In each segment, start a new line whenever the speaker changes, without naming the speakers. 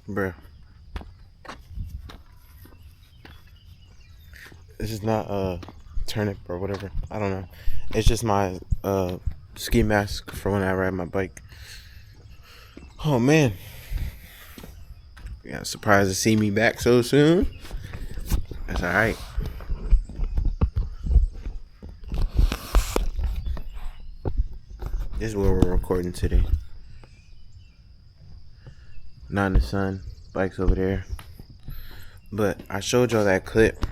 Bruh, this is not a turnip or whatever. I don't know. It's just my ski mask for when I ride my bike. Oh man, yeah, surprised to see me back so soon. That's all right. This is where we're recording today. Not in the sun. Bike's over there. But I showed y'all that clip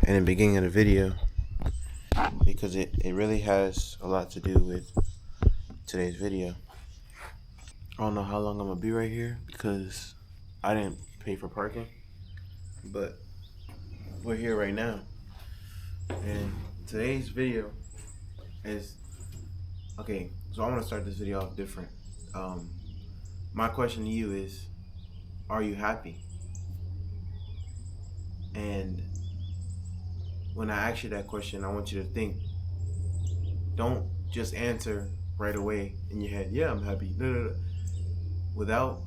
in the beginning of the video because it really has a lot to do with today's video. I don't know how long I'm gonna be right here because I didn't pay for parking, but we're here right now. And today's video is okay. So I want to start this video off different. My question to you is, are you happy? And when I ask you that question, I want you to think. Don't just answer right away in your head. Yeah, I'm happy. No, no, no. Without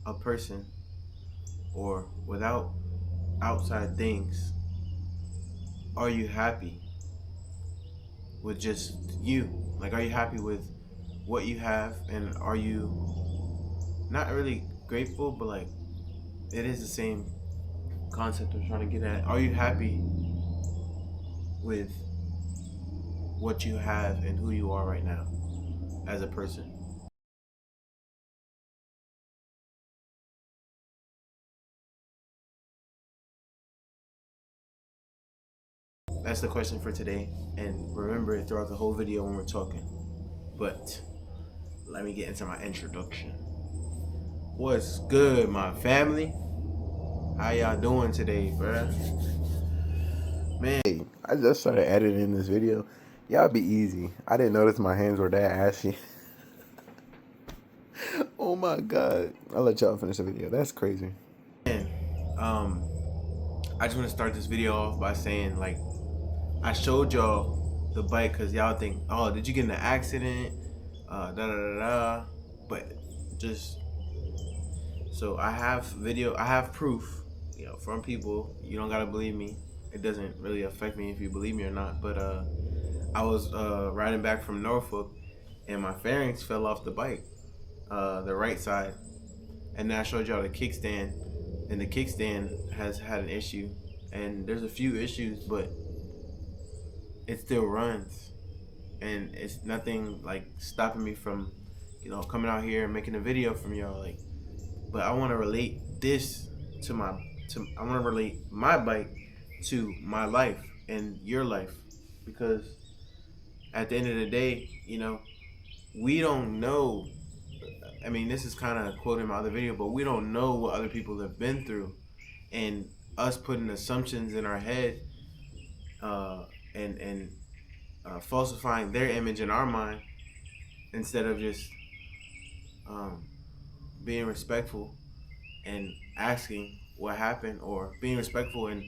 a person or without outside things, are you happy with just you? Like, are you happy with what you have? And are you not really grateful, but like, it is the same concept I'm trying to get at. Are you happy with what you have and who you are right now as a person? That's the question for today. And remember it throughout the whole video when we're talking. But let me get into my introduction. What's good, my family? How y'all doing today, bruh? Man, I just started editing this video. Y'all be easy. I didn't notice my hands were that ashy. Oh my god. I'll let y'all finish the video. That's crazy. And I just want to start this video off by saying, like, I showed y'all the bike because y'all think, oh, did you get in an accident? Da da da da. But just so I have video, I have proof, from people. You don't gotta believe me. It doesn't really affect me if you believe me or not. But I was riding back from Norfolk, and my fairings fell off the bike, the right side, and then I showed y'all the kickstand, and the kickstand has had an issue, and there's a few issues, but it still runs, and it's nothing like stopping me from, coming out here and making a video from y'all, like. But I want to relate this to I want to relate my bike to my life and your life, because at the end of the day, we don't know. I mean, this is kind of quoting my other video, but we don't know what other people have been through, and us putting assumptions in our head, and falsifying their image in our mind instead of just um, being respectful and asking what happened, or being respectful and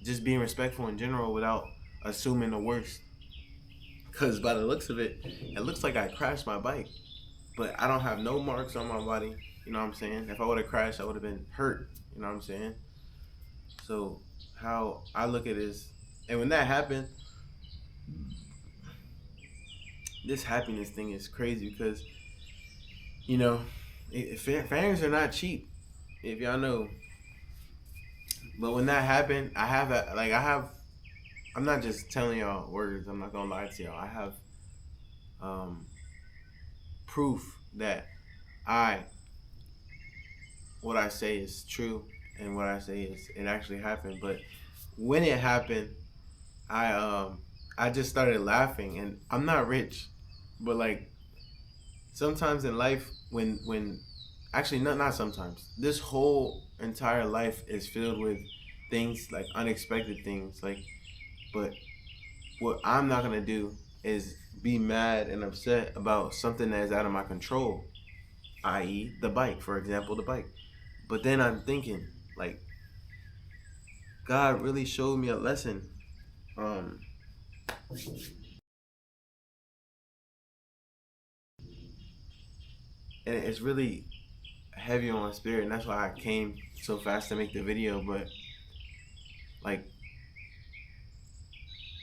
just being respectful in general without assuming the worst. Because by the looks of it, it looks like I crashed my bike, but I don't have no marks on my body. You know what I'm saying? If I would have crashed, I would have been hurt. You know what I'm saying? So how I look at it is, and when that happened, this happiness thing is crazy because, you know, fans are not cheap, if y'all know. But when that happened, I'm not just telling y'all words. I'm not gonna lie to y'all. I have um, proof that I what I say is true, and what I say is it actually happened. But when it happened, I um I just started laughing, and I'm not rich, but like sometimes in life, when actually not sometimes, this whole entire life is filled with things, like unexpected things, like. But what I'm not gonna do is be mad and upset about something that is out of my control, i.e., the bike, for example, the bike. But then I'm thinking, like, God really showed me a lesson. Um, and it's really heavy on my spirit, and that's why I came so fast to make the video. But like,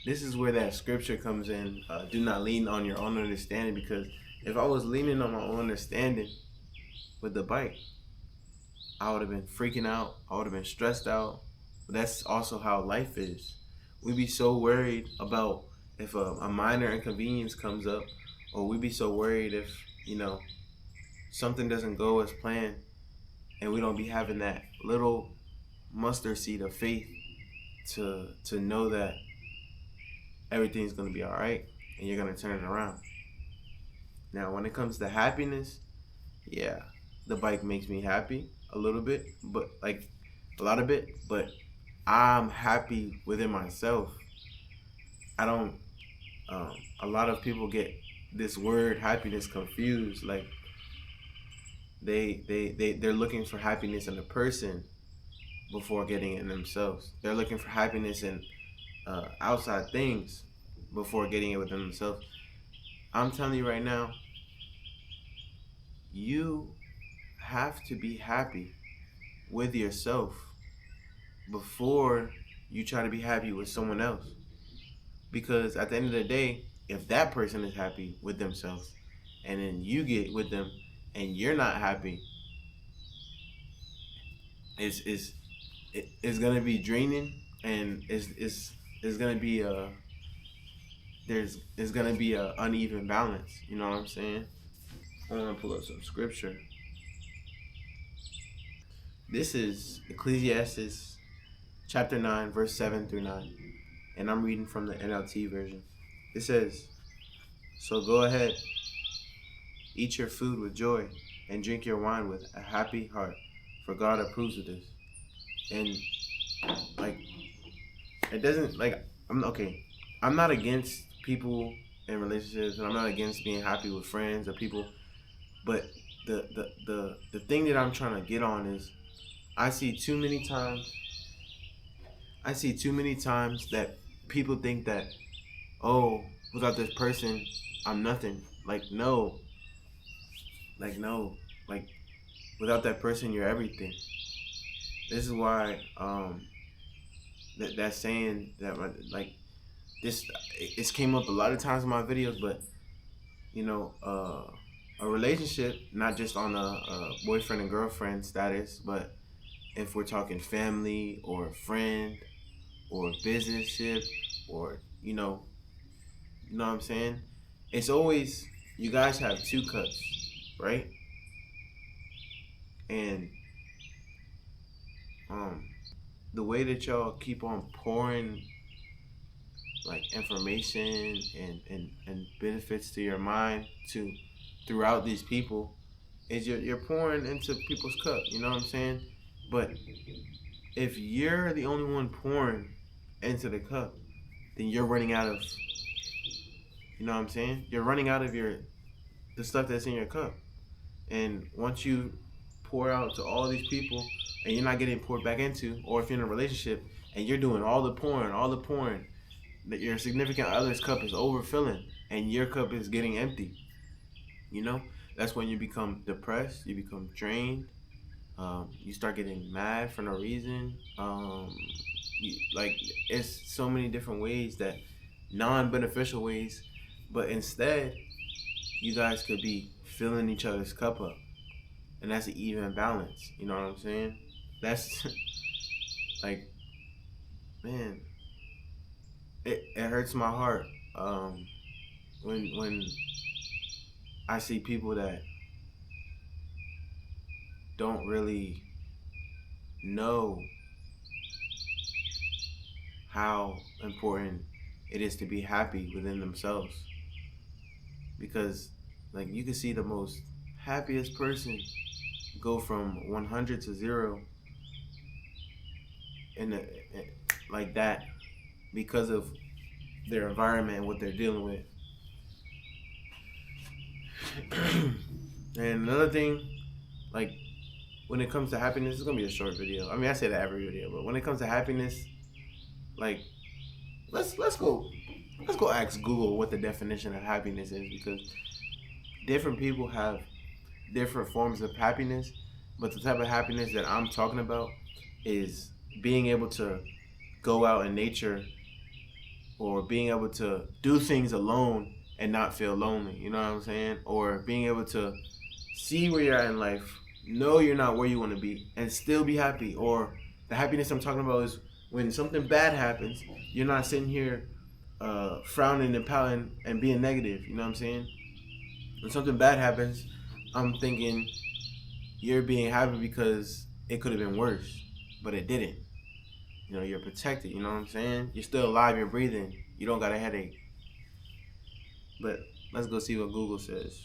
this is where that scripture comes in. Do not lean on your own understanding, because if I was leaning on my own understanding with the bike, I would have been freaking out. I would have been stressed out. But that's also how life is. We be so worried about if a minor inconvenience comes up, or we be so worried if, something doesn't go as planned, and we don't be having that little mustard seed of faith to know that everything's gonna be all right and you're gonna turn it around. Now, when it comes to happiness, yeah, the bike makes me happy a little bit, but like a lot of it, but I'm happy within myself. I don't. A lot of people get this word happiness confused. Like they're looking for happiness in a person before getting it in themselves. They're looking for happiness in outside things before getting it within themselves. I'm telling you right now, you have to be happy with yourself before you try to be happy with someone else. Because at the end of the day, if that person is happy with themselves and then you get with them and you're not happy, it's gonna be draining, and it's gonna be there's gonna be a uneven balance. You know what I'm saying? I want to pull up some scripture. This is Ecclesiastes chapter 9, verse 7 through 9. And I'm reading from the NLT version. It says, "So go ahead, eat your food with joy, and drink your wine with a happy heart, for God approves of this." And like, it doesn't like I'm not against people in relationships, and I'm not against being happy with friends or people, but the thing that I'm trying to get on is I see too many times that people think that, oh, without this person, I'm nothing. Like no. Like without that person, you're everything. This is why that saying that like this, it's came up a lot of times in my videos, but a relationship, not just on a boyfriend and girlfriend status, but if we're talking family or a friend or business-ship, or you know what I'm saying? It's always, you guys have two cups, right? And the way that y'all keep on pouring like information and benefits to your mind to throughout these people is you're pouring into people's cup, you know what I'm saying? But if you're the only one pouring into the cup, then you're running out of, you know what I'm saying? You're running out of the stuff that's in your cup. And once you pour out to all these people and you're not getting poured back into, or if you're in a relationship and you're doing all the pouring, that your significant other's cup is overfilling and your cup is getting empty, that's when you become depressed, you become drained, you start getting mad for no reason. It's so many different ways, that non-beneficial ways, but instead you guys could be filling each other's cup up, and that's an even balance. You know what I'm saying? That's like, man, it hurts my heart when I see people that don't really know how important it is to be happy within themselves. Because like, you can see the most happiest person go from 100 to 0 like that, because of their environment and what they're dealing with. And another thing, like, when it comes to happiness, it's gonna be a short video. I mean, I say that every video, but when it comes to happiness, like, let's go ask Google what the definition of happiness is, because different people have different forms of happiness, But the type of happiness that I'm talking about is being able to go out in nature or being able to do things alone and not feel lonely. You know what I'm saying? Or being able to see where you're at in life, know you're not where you want to be, and still be happy. Or the happiness I'm talking about is when something bad happens, you're not sitting here frowning and pouting and being negative. You know what I'm saying? When something bad happens, I'm thinking you're being happy because it could have been worse, but it didn't. You know, you're protected. You know what I'm saying? You're still alive. You're breathing. You don't got a headache. But let's go see what Google says.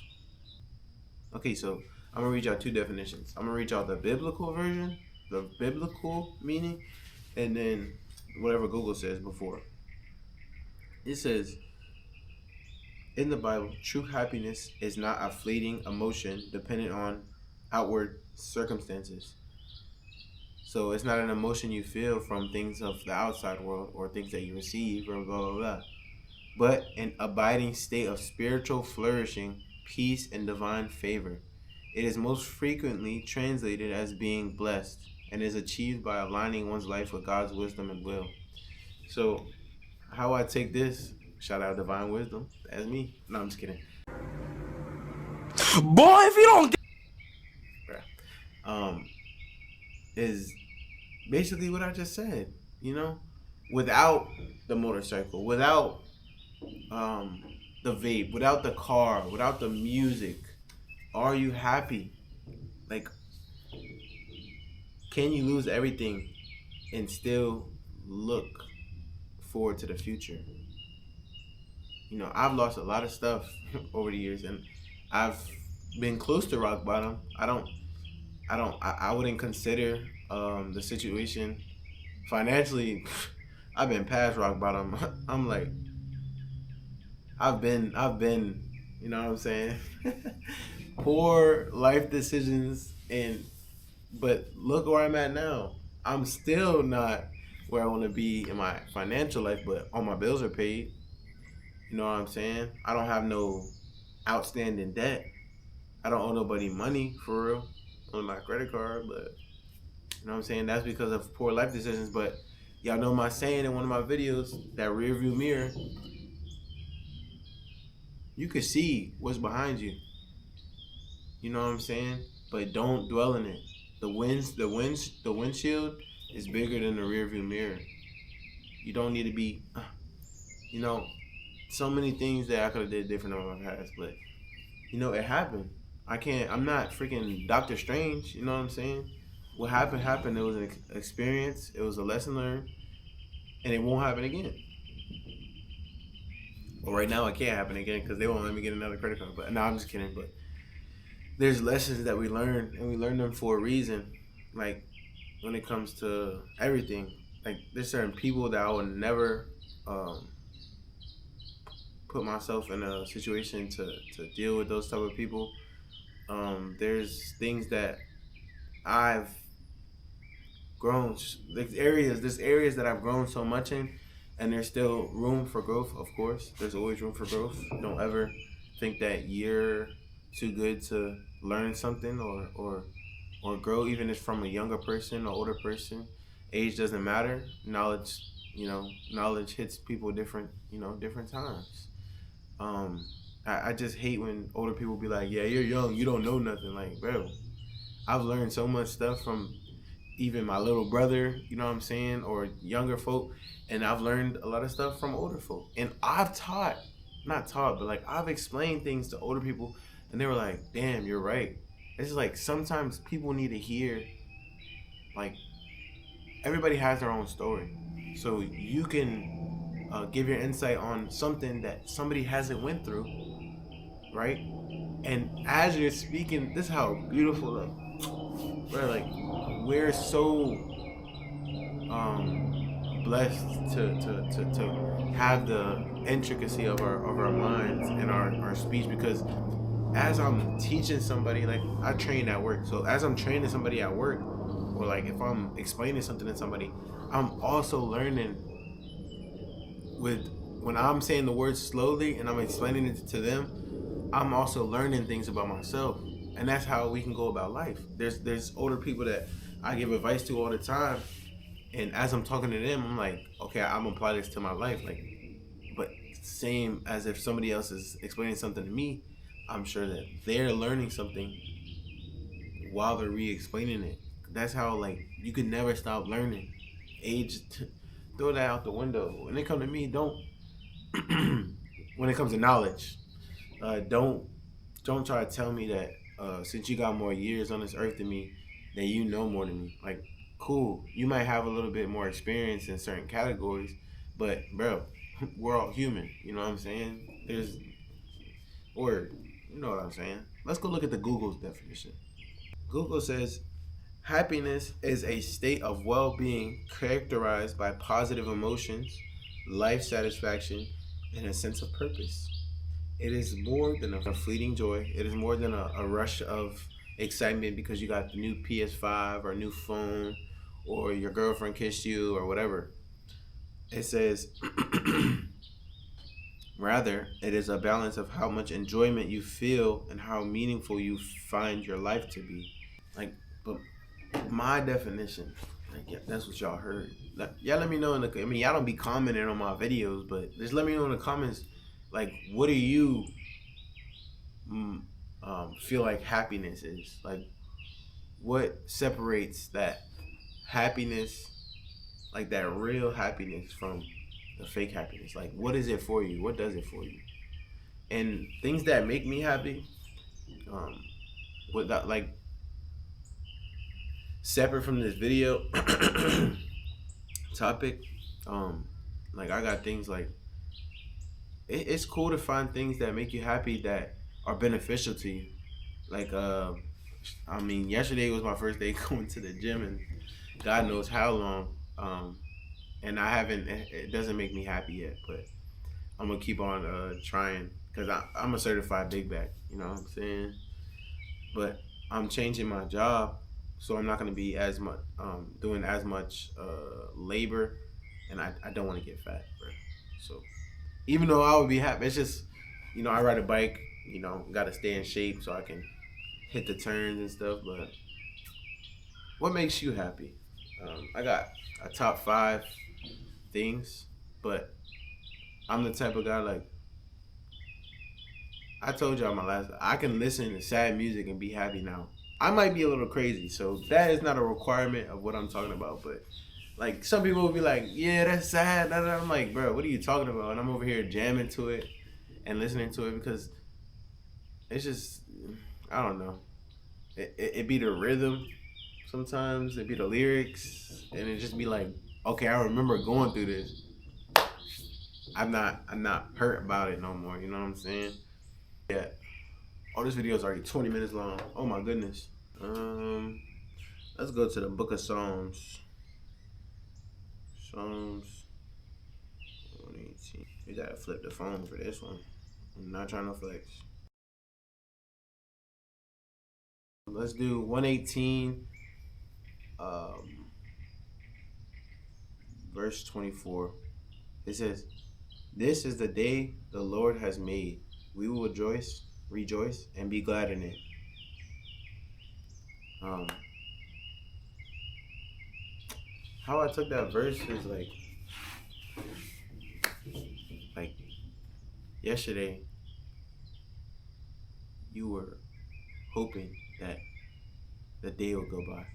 Okay, so I'm gonna read y'all two definitions. I'm gonna read y'all the biblical version, the biblical meaning, and then whatever Google says before. It says, in the Bible, true happiness is not a fleeting emotion dependent on outward circumstances. So it's not an emotion you feel from things of the outside world or things that you receive or blah, blah, blah, but an abiding state of spiritual flourishing, peace, and divine favor. It is most frequently translated as being blessed and is achieved by aligning one's life with God's wisdom and will. So, how I take this, shout out divine wisdom, that's me. No, I'm just kidding.
Boy, if you don't get
is basically what I just said, you know? Without the motorcycle, without the vape, without the car, without the music, are you happy? Like, can you lose everything and still look forward to the future? You know, I've lost a lot of stuff over the years, and I've been close to rock bottom. I wouldn't consider the situation financially. I've been past rock bottom. I'm like, I've been, you know what I'm saying? Poor life decisions, but look where I'm at now. I'm still not where I want to be in my financial life, but all my bills are paid. You know what I'm saying? I don't have no outstanding debt. I don't owe nobody money for real on my credit card, but you know what I'm saying? That's because of poor life decisions. But y'all know my saying in one of my videos, that rear view mirror, you can see what's behind you. You know what I'm saying? But don't dwell in it. The windshield is bigger than the rear view mirror. You don't need to be, you know, so many things that I could have did different in my past, but you know, it happened. I'm not freaking Doctor Strange, you know what I'm saying? What happened. It was an experience, it was a lesson learned, and it won't happen again. Well, right now it can't happen again because they won't let me get another credit card. But no, I'm just kidding. But there's lessons that we learn, and we learn them for a reason. Like when it comes to everything, like there's certain people that I would never put myself in a situation to deal with those type of people. There's things that I've grown, there's areas that I've grown so much in, and there's still room for growth. Of course, there's always room for growth. Don't ever think that you're too good to learn something or grow, even if from a younger person or older person. Age doesn't matter. Knowledge hits people different times. I just hate when older people be like, yeah, you're young, you don't know nothing. Like, bro, I've learned so much stuff from even my little brother, you know what I'm saying, or younger folk, and I've learned a lot of stuff from older folk. And I've I've explained things to older people, and they were like, damn, you're right. It's just like sometimes people need to hear, like, everybody has their own story. So you can give your insight on something that somebody hasn't went through, right? And as you're speaking, this is how beautiful, we're so blessed to have the intricacy of our minds and our speech, because as I'm teaching somebody, like I train at work, so as I'm training somebody at work, or like if I'm explaining something to somebody, I'm also learning when I'm saying the words slowly and I'm explaining it to them, I'm also learning things about myself. And that's how we can go about life. There's older people that I give advice to all the time, and as I'm talking to them, I'm like, okay, I'm gonna apply this to my life. Like, but same as if somebody else is explaining something to me, I'm sure that they're learning something while they're re-explaining it. That's how, like, you can never stop learning. Throw that out the window. When it comes to me, don't. When it comes to knowledge, don't try to tell me that since you got more years on this earth than me, that you know more than me. Like, cool, you might have a little bit more experience in certain categories, but bro, we're all human. You know what I'm saying? Or you know what I'm saying. Let's go look at the Google's definition. Google says happiness is a state of well-being characterized by positive emotions, life satisfaction, and a sense of purpose. It is more than a fleeting joy. It is more than a rush of excitement because you got the new PS5 or new phone or your girlfriend kissed you or whatever. It says, rather, it is a balance of how much enjoyment you feel and how meaningful you find your life to be. Like, but my definition, like, yeah, that's what y'all heard. Like, yeah, let me know in the. I mean, y'all don't be commenting on my videos, but just let me know in the comments. Like, what do you feel like happiness is? Like, what separates that happiness, like that real happiness, from the fake happiness? Like, what is it for you? What does it for you? And things that make me happy, um, without like separate from this video topic, like I got things like it's cool to find things that make you happy that are beneficial to you. Like I mean, yesterday was my first day going to the gym, and God knows how long. And I haven't. It doesn't make me happy yet, but I'm gonna keep on trying because I'm a certified big back. You know what I'm saying? But I'm changing my job, so I'm not gonna be as much doing as much labor, and I don't want to get fat, bro. So even though I would be happy, it's just I ride a bike. Got to stay in shape so I can hit the turns and stuff. But what makes you happy? I got a top 5 things, but I'm the type of guy, like I told y'all I can listen to sad music and be happy now. I might be a little crazy, so that is not a requirement of what I'm talking about. But like some people will be like, yeah, that's sad. I'm like, bro, what are you talking about? And I'm over here jamming to it and listening to it because it's just, I don't know. It be the rhythm sometimes, it be the lyrics, and it just be like, okay, I remember going through this. I'm not hurt about it no more. You know what I'm saying? Yeah. Oh, this video is already 20 minutes long. Oh my goodness. Let's go to the Book of Psalms. Psalms 118. You gotta flip the phone for this one. I'm not trying to flex. Let's do 118, verse 24. It says, "This is the day the Lord has made. We will rejoice, and be glad in it." How I took that verse is like yesterday, you were hoping that the day would go by,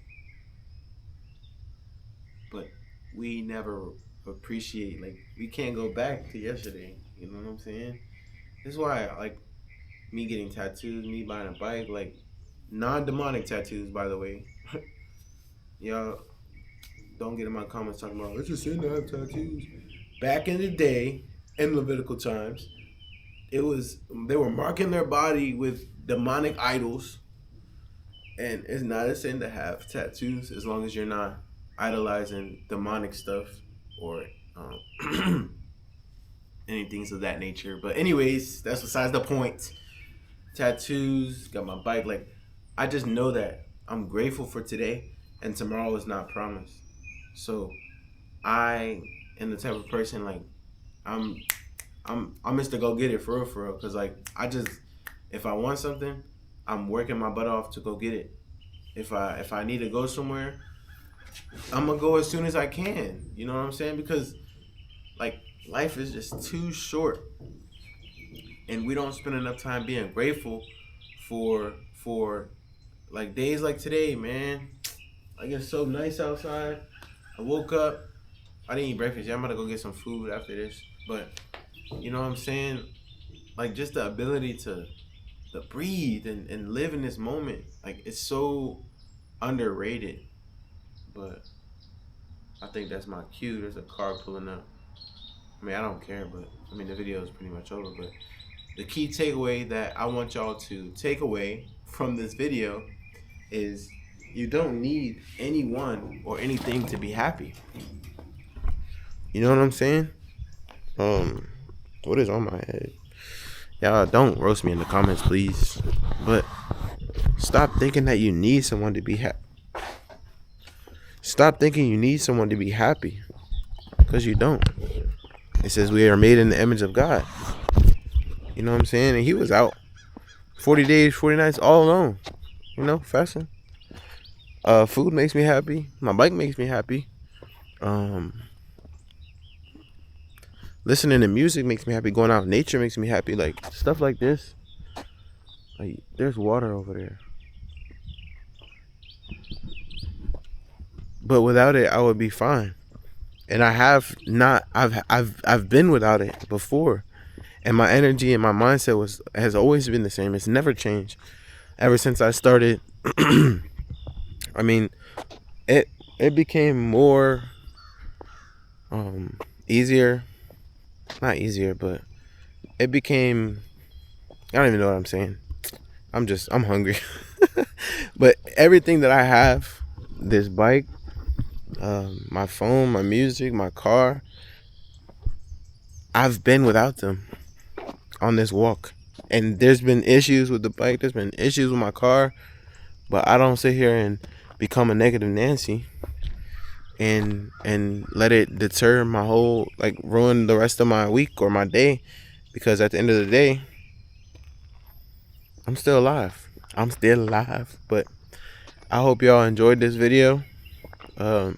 but we never appreciate, like, we can't go back to yesterday. You know what I'm saying? This is why, like, me getting tattoos, me buying a bike, like, non-demonic tattoos, by the way. Y'all don't get in my comments talking about, it's a sin to have tattoos. Back in the day, in Levitical times, they were marking their body with demonic idols, and it's not a sin to have tattoos as long as you're not idolizing demonic stuff or anything of that nature. But anyways, that's besides the point. Tattoos, got my bike. Like, I just know that I'm grateful for today, and tomorrow is not promised. So I am the type of person, like, I'm Mr. Go Get It, for real, for real. Cause like if I want something, I'm working my butt off to go get it. If I need to go somewhere, I'm gonna go as soon as I can. You know what I'm saying? Because like life is just too short, and we don't spend enough time being grateful for like days like today, man. Like it's so nice outside. I woke up. I didn't eat breakfast yet. I'm gonna go get some food after this. But you know what I'm saying? Like just the ability to breathe and live in this moment. Like it's so underrated. But I think that's my cue. There's a car pulling up. I mean, I don't care, but I mean the video is pretty much over. But the key takeaway that I want y'all to take away from this video is you don't need anyone or anything to be happy. You know what I'm saying? What is on my head? Y'all don't roast me in the comments, please. But stop thinking that you need someone to be happy. Stop thinking you need someone to be happy, because you don't. It says we are made in the image of God. You know what I'm saying? And he was out 40 days, 40 nights all alone. You know, fasting. Food makes me happy. My bike makes me happy. Listening to music makes me happy. Going out in nature makes me happy. Like stuff like this. Like there's water over there. But without it, I would be fine. And I have not. I've been without it before, and my energy and my mindset has always been the same. It's never changed ever since I started. I mean, it became more easier. Not easier, but it became. I don't even know what I'm saying. I'm hungry. But everything that I have, this bike, my phone, my music, my car, I've been without them on this walk. And there's been issues with the bike, there's been issues with my car, but I don't sit here and become a negative Nancy and let it deter my whole, like ruin the rest of my week or my day, because at the end of the day, I'm still alive. But I hope y'all enjoyed this video. I'm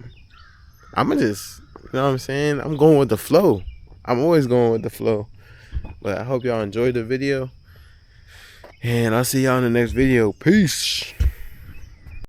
gonna just, you know what I'm saying? I'm going with the flow. I'm always going with the flow. But I hope y'all enjoyed the video. And I'll see y'all in the next video. Peace.